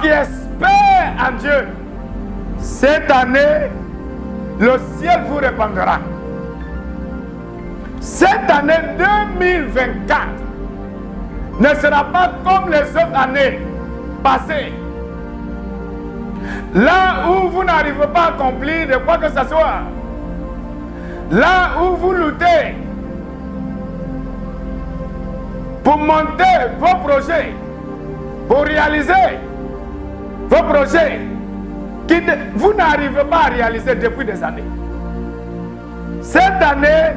qui espèrent en Dieu, cette année, le ciel vous répondra. Cette année 2024 ne sera pas comme les autres années passées. Là où vous n'arrivez pas à accomplir de quoi que ce soit, là où vous luttez pour monter vos projets, pour réaliser vos projets que vous n'arrivez pas à réaliser depuis des années. Cette année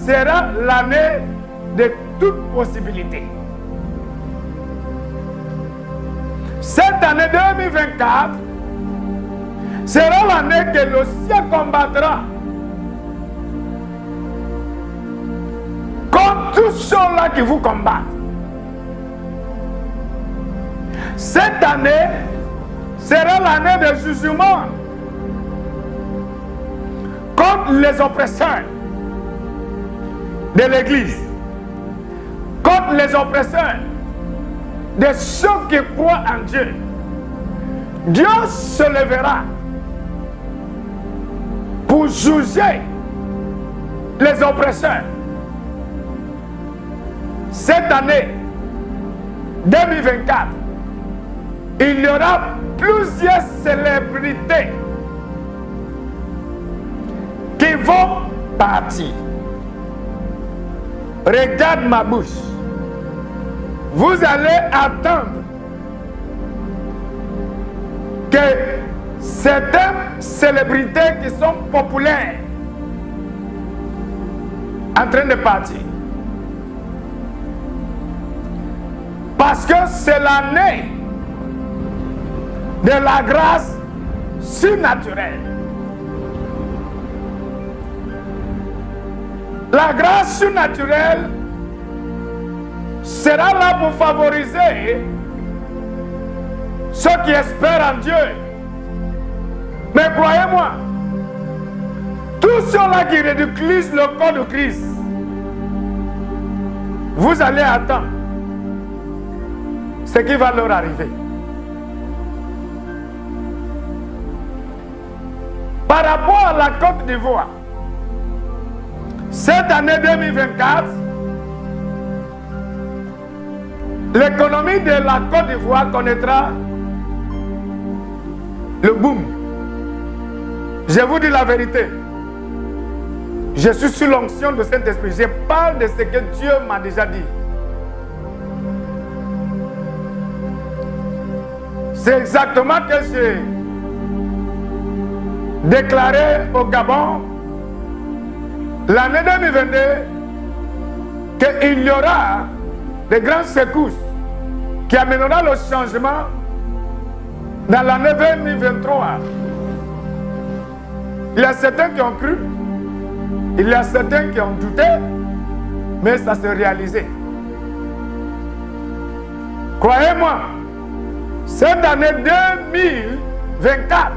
sera l'année de toute possibilité. Cette année 2024 sera l'année que le ciel combattra contre tous ceux-là qui vous combattent. Cette année sera l'année de jugement contre les oppresseurs de l'Église, contre les oppresseurs de ceux qui croient en Dieu. Dieu se lèvera pour juger les oppresseurs. Cette année 2024, il y aura plusieurs célébrités qui vont partir. Regarde ma bouche. Vous allez attendre que certaines célébrités qui sont populaires en train de partir. Parce que c'est l'année de la grâce surnaturelle. La grâce surnaturelle sera là pour favoriser ceux qui espèrent en Dieu. Mais croyez-moi, tous ceux-là qui ridiculisent le corps de Christ, vous allez attendre ce qui va leur arriver. Par rapport à la Côte d'Ivoire, cette année 2024, l'économie de la Côte d'Ivoire connaîtra le boom. Je vous dis la vérité. Je suis sous l'onction de Saint-Esprit. Je parle de ce que Dieu m'a déjà dit. C'est exactement ce que j'ai déclaré au Gabon l'année 2022 qu'il y aura des grandes secousses qui amènera le changement dans l'année 2023. Il y a certains qui ont cru, il y a certains qui ont douté, mais ça s'est réalisé. Croyez-moi, cette année 2024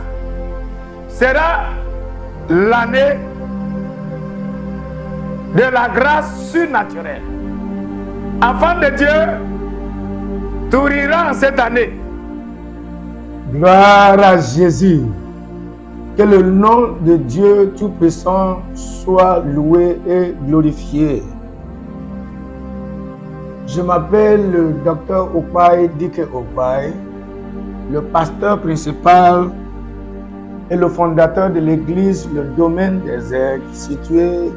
sera l'année de la grâce surnaturelle. Enfant de Dieu, tout rira en cette année. Gloire à Jésus. Que le nom de Dieu Tout-Puissant soit loué et glorifié. Je m'appelle le docteur Okpaye Dike Okpaye, le pasteur principal et le fondateur de l'église Le Domaine des Aigles, situé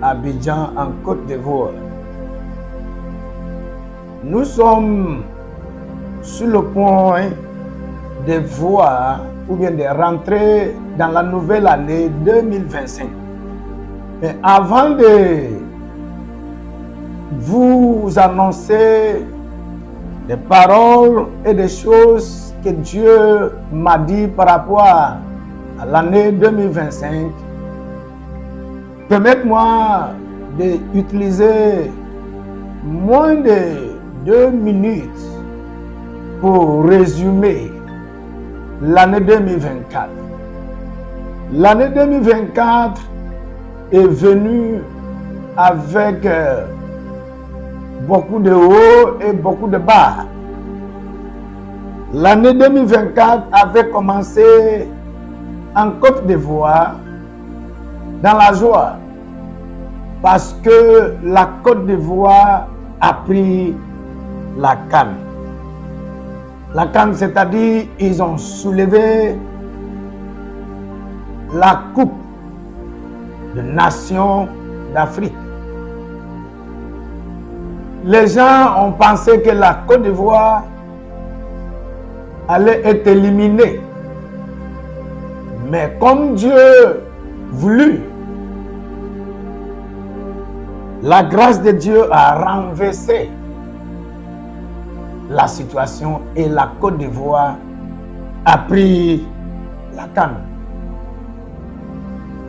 à Abidjan, en Côte d'Ivoire. Nous sommes sur le point de voir ou bien de rentrer dans la nouvelle année 2025. Mais avant de vous annoncer des paroles et des choses que Dieu m'a dit par rapport à l'année 2025, permettez-moi d'utiliser moins de 2 minutes pour résumer l'année 2024. L'année 2024 est venue avec beaucoup de hauts et beaucoup de bas. L'année 2024 avait commencé en Côte d'Ivoire dans la joie parce que la Côte d'Ivoire a pris la CAN. La CAN, c'est-à-dire ils ont soulevé la Coupe de Nations d'Afrique. Les gens ont pensé que la Côte d'Ivoire allait être éliminée. Mais comme Dieu voulut, la grâce de Dieu a renversé la situation et la Côte d'Ivoire a pris la CAN.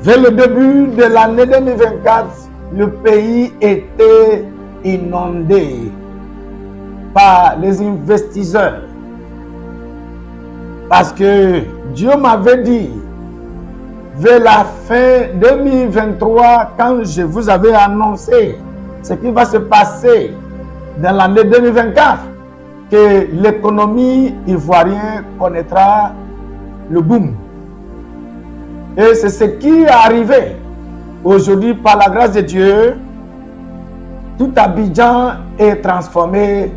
Vers le début de l'année 2024, le pays était inondé par les investisseurs. Parce que Dieu m'avait dit, vers la fin 2023, quand je vous avais annoncé ce qui va se passer dans l'année 2024, que l'économie ivoirienne connaîtra le boom. Et c'est ce qui est arrivé. Aujourd'hui, par la grâce de Dieu, tout Abidjan est transformé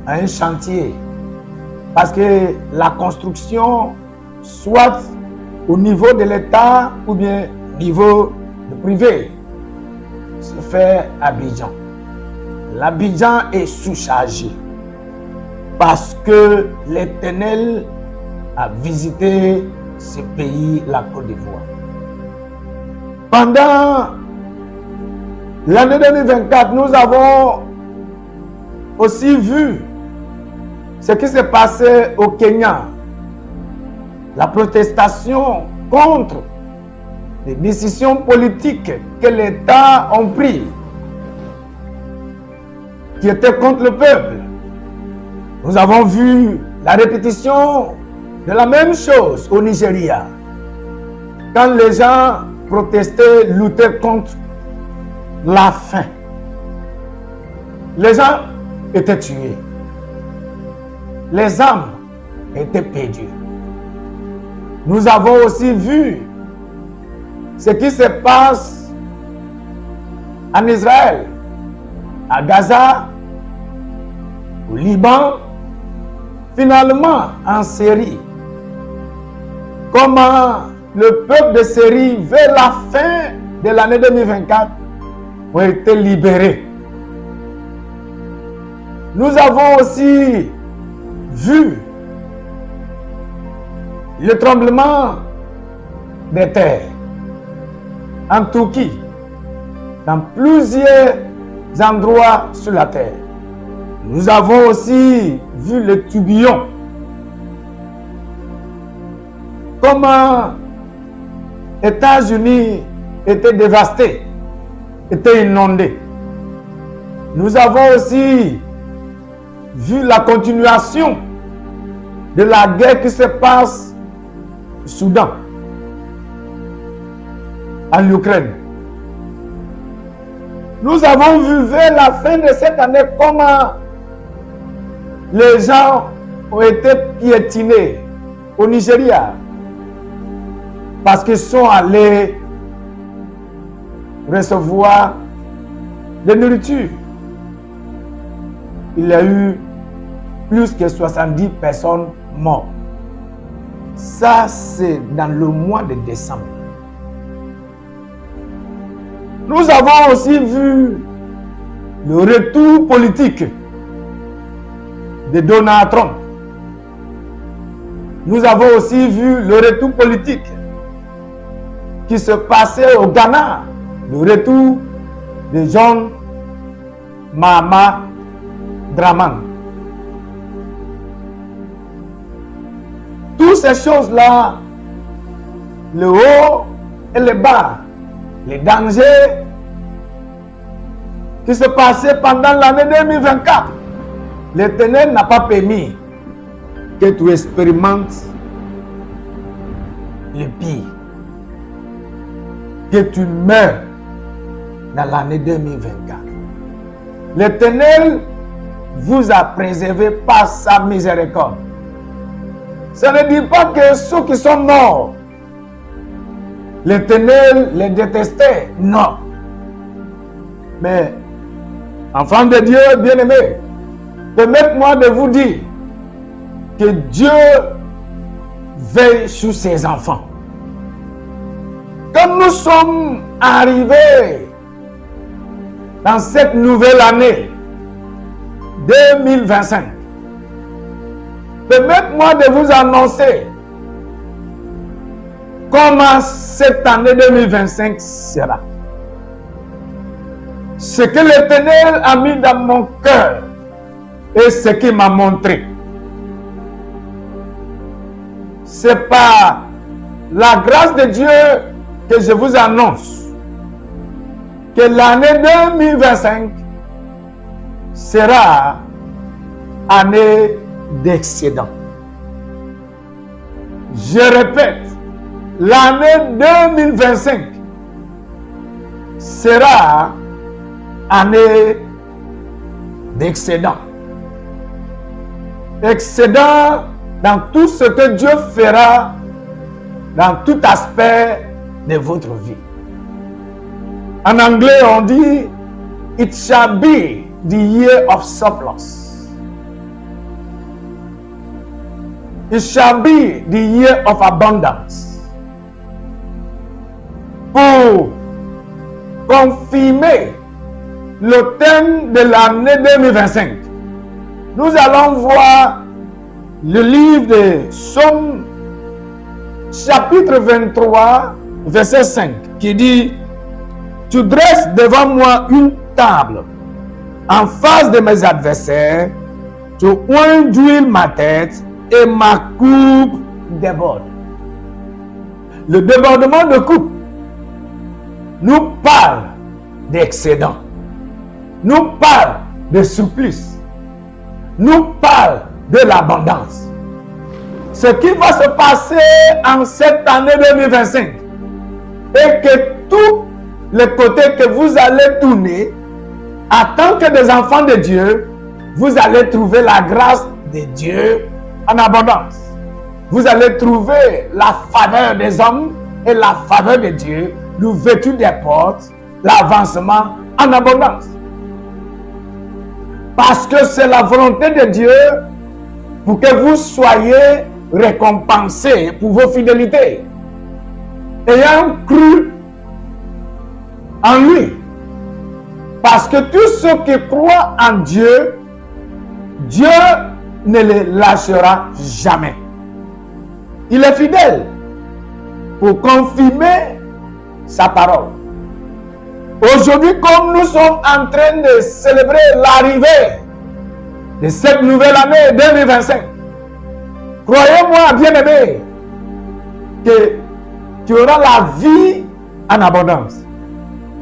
en un chantier. Parce que la construction, soit au niveau de l'État ou bien au niveau du privé, se fait à Abidjan. L'Abidjan est sous-chargé parce que l'Éternel a visité ce pays, la Côte d'Ivoire. Pendant l'année 2024, nous avons aussi vu ce qui s'est passé au Kenya. La protestation contre les décisions politiques que l'État a prises, qui étaient contre le peuple. Nous avons vu la répétition de la même chose au Nigeria. Quand les gens protestaient, luttaient contre la faim, les gens étaient tués. Les âmes étaient perdues. Nous avons aussi vu ce qui se passe en Israël, à Gaza, au Liban, finalement en Syrie. Comment le peuple de Syrie, vers la fin de l'année 2024, ont été libérés. Nous avons aussi vu le tremblement des terres en Turquie, dans plusieurs endroits sur la terre. Nous avons aussi vu le tourbillon. Comment les États-Unis étaient dévastés, étaient inondés. Nous avons aussi vu la continuation de la guerre qui se passe au Soudan, en Ukraine. Nous avons vu vers la fin de cette année comment les gens ont été piétinés au Nigeria parce qu'ils sont allés recevoir de nourriture. Il y a eu plus que 70 personnes mortes. Ça, c'est dans le mois de décembre. Nous avons aussi vu le retour politique de Donald Trump. Nous avons aussi vu le retour politique qui se passait au Ghana, le retour de John Mahama Dramani. Toutes ces choses-là, le haut et le bas, les dangers qui se passaient pendant l'année 2024, l'Éternel n'a pas permis que tu expérimentes le pire, que tu meurs dans l'année 2024. L'Éternel vous a préservé par sa miséricorde. Ça ne dit pas que ceux qui sont morts, l'Éternel les détestait. Non. Mais, enfants de Dieu bien-aimés, permettez-moi de vous dire que Dieu veille sur ses enfants. Quand nous sommes arrivés dans cette nouvelle année 2025, permettez-moi de vous annoncer comment cette année 2025 sera. Ce que l'Éternel a mis dans mon cœur et ce qu'il m'a montré. C'est par la grâce de Dieu que je vous annonce que l'année 2025 sera année d'excédent. Je répète, l'année 2025 sera année d'excédent. Excédent dans tout ce que Dieu fera dans tout aspect de votre vie. En anglais, on dit it shall be the year of surplus. It shall be the year of abundance. Pour confirmer le thème de l'année 2025, nous allons voir le livre de Psaume chapitre 23 verset 5 qui dit: tu dresses devant moi une table en face de mes adversaires, tu oins d'huile ma tête et ma coupe déborde. Le débordement de coupe nous parle d'excédent, nous parle de supplice, nous parle de l'abondance. Ce qui va se passer en cette année 2025 est que tous les côtés que vous allez tourner, en tant que des enfants de Dieu, vous allez trouver la grâce de Dieu en abondance. Vous allez trouver la faveur des hommes et la faveur de Dieu, l'ouverture des portes, l'avancement en abondance. Parce que c'est la volonté de Dieu pour que vous soyez récompensés pour vos fidélités. Ayant cru en lui. Parce que tous ceux qui croient en Dieu, Dieu ne les lâchera jamais. Il est fidèle pour confirmer sa parole. Aujourd'hui, comme nous sommes en train de célébrer l'arrivée de cette nouvelle année 2025, croyez-moi, bien-aimé, que tu auras la vie en abondance.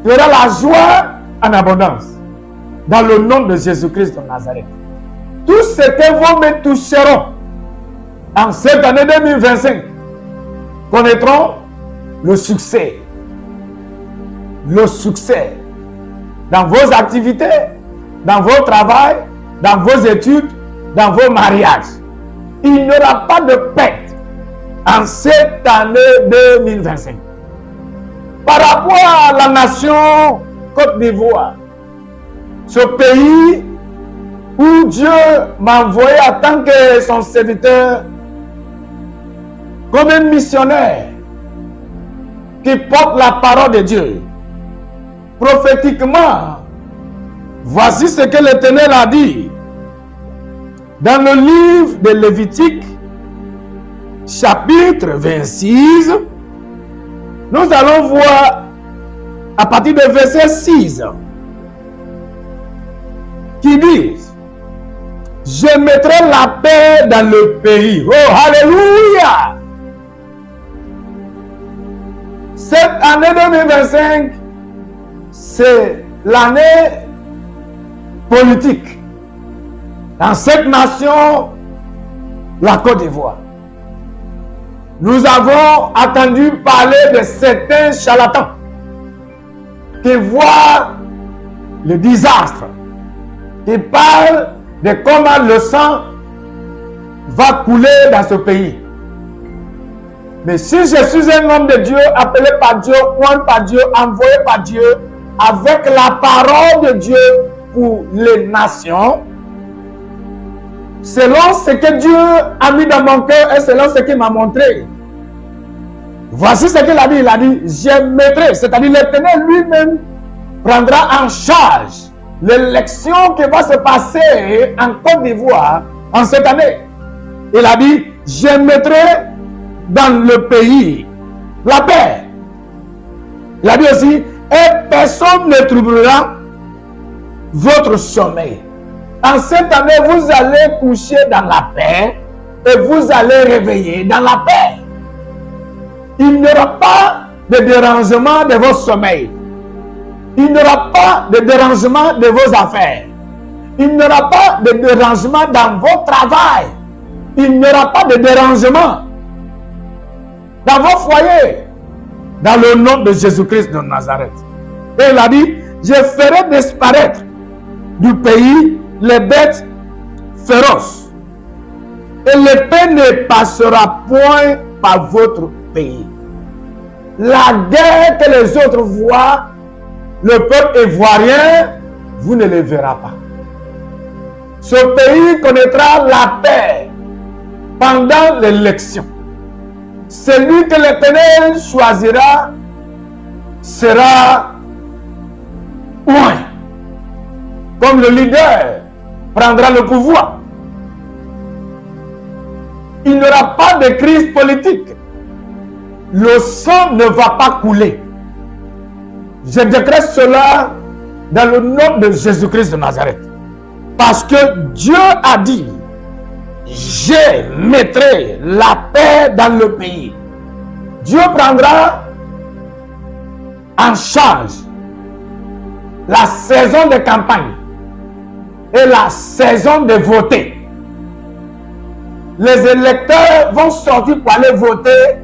Tu auras la joie en abondance. Dans le nom de Jésus-Christ de Nazareth. Tout ce que vous me toucheront en cette année 2025 connaîtront le succès. Le succès dans vos activités, dans vos travails, dans vos études, dans vos mariages. Il n'y aura pas de perte en cette année 2025. Par rapport à la nation Côte d'Ivoire, ce pays où Dieu m'a envoyé en tant que son serviteur, comme un missionnaire qui porte la parole de Dieu. Prophétiquement, voici ce que l'Éternel a dit dans le livre de Lévitique, chapitre 26. Nous allons voir à partir de verset 6 qui dit: je mettrai la paix dans le pays. Oh, alléluia! Cette année 2025, c'est l'année politique dans cette nation, la Côte d'Ivoire. Nous avons entendu parler de certains charlatans qui voient le désastre, qui parlent de comment le sang va couler dans ce pays. Mais si je suis un homme de Dieu, appelé par Dieu, oint par Dieu, envoyé par Dieu, avec la parole de Dieu pour les nations, selon ce que Dieu a mis dans mon cœur et selon ce qu'il m'a montré. Voici ce qu'il a dit. Il a dit, je mettrai, c'est-à-dire l'Éternel lui-même prendra en charge l'élection qui va se passer en Côte d'Ivoire en cette année. Il a dit, je mettrai dans le pays la paix. Il a dit aussi, et personne ne troublera votre sommeil. En cette année, vous allez coucher dans la paix et vous allez réveiller dans la paix. Il n'y aura pas de dérangement de vos sommeils. Il n'y aura pas de dérangement de vos affaires. Il n'y aura pas de dérangement dans vos travail. Il n'y aura pas de dérangement dans vos foyers. Dans le nom de Jésus-Christ de Nazareth. Et il a dit, je ferai disparaître du pays les bêtes féroces. Et l'épée ne passera point par votre pays. La guerre que les autres voient, le peuple ivoirien, vous ne le verrez pas. Ce pays connaîtra la paix pendant l'élection. Celui que l'Éternel choisira sera oint. Comme le leader prendra le pouvoir. Il n'y aura pas de crise politique. Le sang ne va pas couler. Je décrète cela dans le nom de Jésus-Christ de Nazareth. Parce que Dieu a dit, je mettrai la paix dans le pays. Dieu prendra en charge la saison de campagne et la saison de voter. Les électeurs vont sortir pour aller voter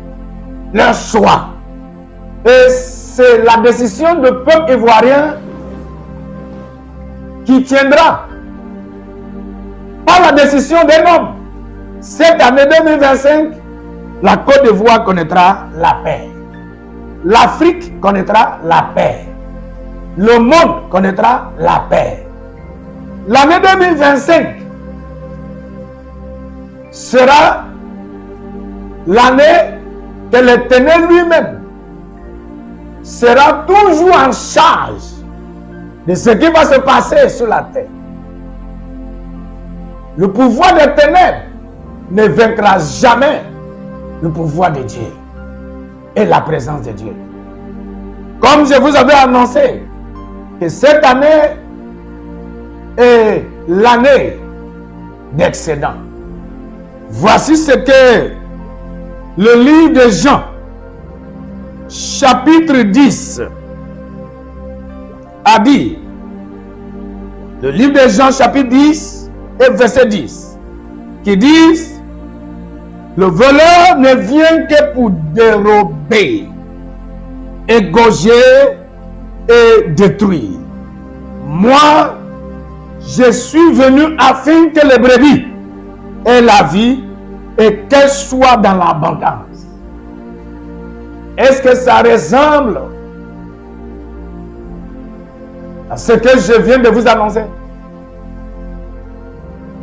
leur choix. Et c'est la décision du peuple ivoirien qui tiendra. Pas la décision d'un homme. Cette année 2025, la Côte d'Ivoire connaîtra la paix. L'Afrique connaîtra la paix. Le monde connaîtra la paix. L'année 2025 sera l'année que l'Éternel lui-même sera toujours en charge de ce qui va se passer sur la terre. Le pouvoir des ténèbres ne vaincra jamais le pouvoir de Dieu et la présence de Dieu. Comme je vous avais annoncé que cette année est l'année d'excédent. Voici ce que le livre de Jean, chapitre 10, a dit. Le livre de Jean, chapitre 10 et verset 10, qui dit, le voleur ne vient que pour dérober, égorger et détruire. Moi, je suis venu afin que les brebis aient la vie et qu'elles soient dans l'abondance. Est-ce que ça ressemble à ce que je viens de vous annoncer?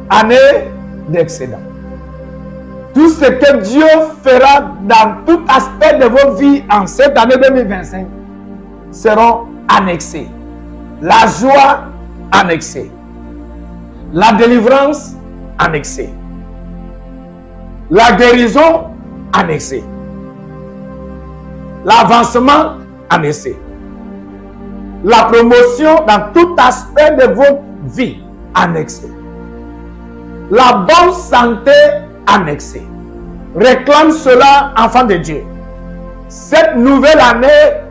Année d'excédent. Tout ce que Dieu fera dans tout aspect de vos vies en cette année 2025 seront annexés. La joie annexée. La délivrance annexée. La guérison annexée. L'avancement annexé. La promotion dans tout aspect de votre vie annexée. La bonne santé annexée. Réclame cela, enfant de Dieu. Cette nouvelle année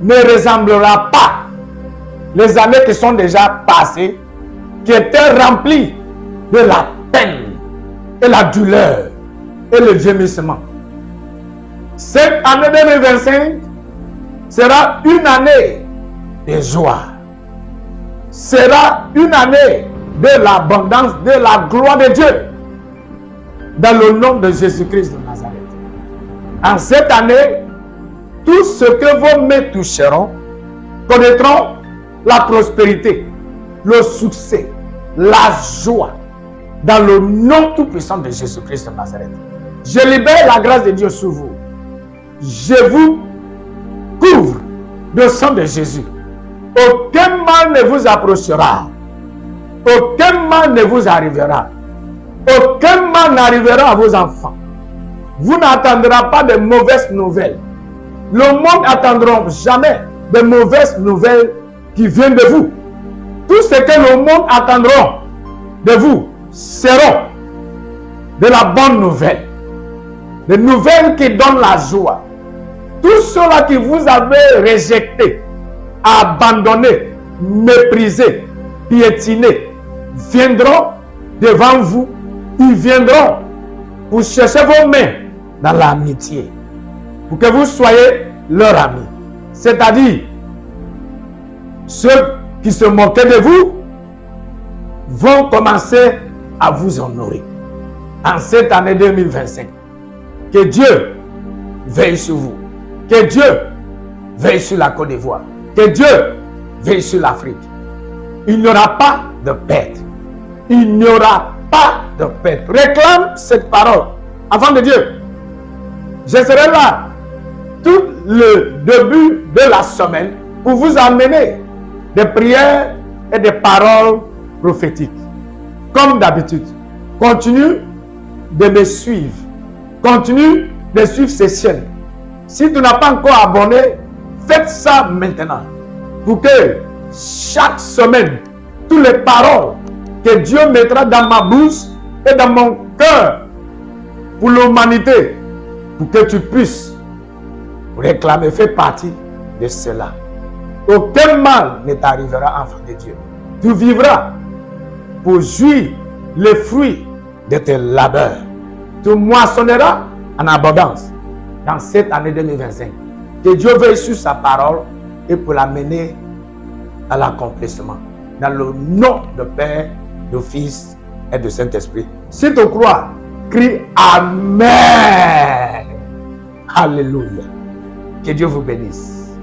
ne ressemblera pas les années qui sont déjà passées, qui étaient remplies de la peine et la douleur et le gémissement. Cette année 2025 sera une année de joie. Sera une année de l'abondance, de la gloire de Dieu. Dans le nom de Jésus-Christ de Nazareth. En cette année, tout ce que vos mains toucheront connaîtront la prospérité, le succès, la joie, dans le nom tout-puissant de Jésus-Christ de Nazareth. Je libère la grâce de Dieu sur vous. Je vous couvre de sang de Jésus. Aucun mal ne vous approchera. Aucun mal ne vous arrivera. Aucun mal n'arrivera à vos enfants. Vous n'attendrez pas de mauvaises nouvelles. Le monde n'attendra jamais de mauvaises nouvelles qui viennent de vous. Tout ce que le monde attendra de vous seront de la bonne nouvelle. Des nouvelles qui donnent la joie. Tous ceux-là qui vous avez rejetés, abandonnés, méprisés, piétinés, viendront devant vous. Ils viendront pour chercher vos mains dans l'amitié, pour que vous soyez leur ami. C'est-à-dire, ceux qui se moquaient de vous vont commencer à vous honorer en cette année 2025. Que Dieu veille sur vous. Que Dieu veille sur la Côte d'Ivoire. Que Dieu veille sur l'Afrique. Il n'y aura pas de perte. Il n'y aura pas de perte. Réclame cette parole avant de Dieu. Je serai là tout le début de la semaine pour vous amener des prières et des paroles prophétiques. Comme d'habitude, continue de me suivre. Continue de suivre ces chaînes. Si tu n'as pas encore abonné, faites ça maintenant. Pour que chaque semaine, toutes les paroles que Dieu mettra dans ma bouche et dans mon cœur pour l'humanité, pour que tu puisses réclamer, faire partie de cela. Aucun mal ne t'arrivera, enfant de Dieu. Tu vivras pour jouir les fruits de tes labeurs. Tu moissonneras en abondance dans cette année 2025. Que Dieu veuille sur sa parole et pour l'amener à l'accomplissement. Dans le nom de Père, de Fils et de Saint-Esprit. Si tu crois, crie Amen. Alléluia. Que Dieu vous bénisse.